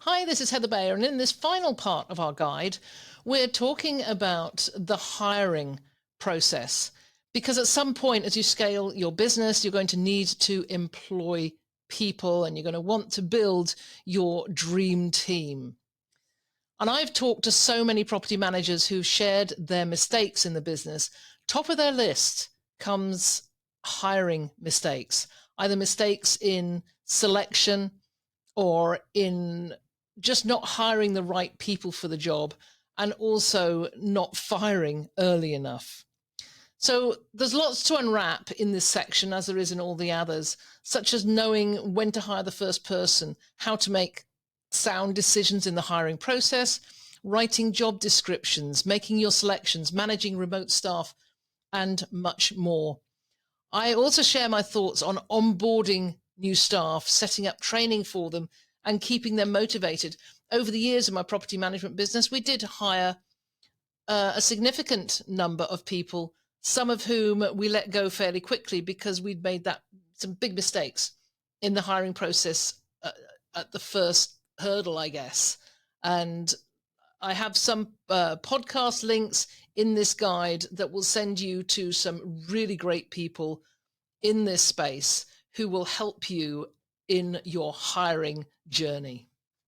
Hi, this is Heather Bayer, and in this final part of our guide, we're talking about the hiring process. Because at some point, as you scale your business, you're going to need to employ people and you're going to want to build your dream team. And I've talked to so many property managers who've shared their mistakes in the business. Top of their list comes hiring mistakes, either mistakes in selection or in just not hiring the right people for the job, and also not firing early enough. So there's lots to unwrap in this section, as there is in all the others, such as knowing when to hire the first person, how to make sound decisions in the hiring process, writing job descriptions, making your selections, managing remote staff, and much more. I also share my thoughts on onboarding new staff, setting up training for them, and keeping them motivated. Over the years of my property management business, we did hire a significant number of people, some of whom we let go fairly quickly because we'd made some big mistakes in the hiring process at the first hurdle, I guess. And I have some podcast links in this guide that will send you to some really great people in this space who will help you in your hiring journey.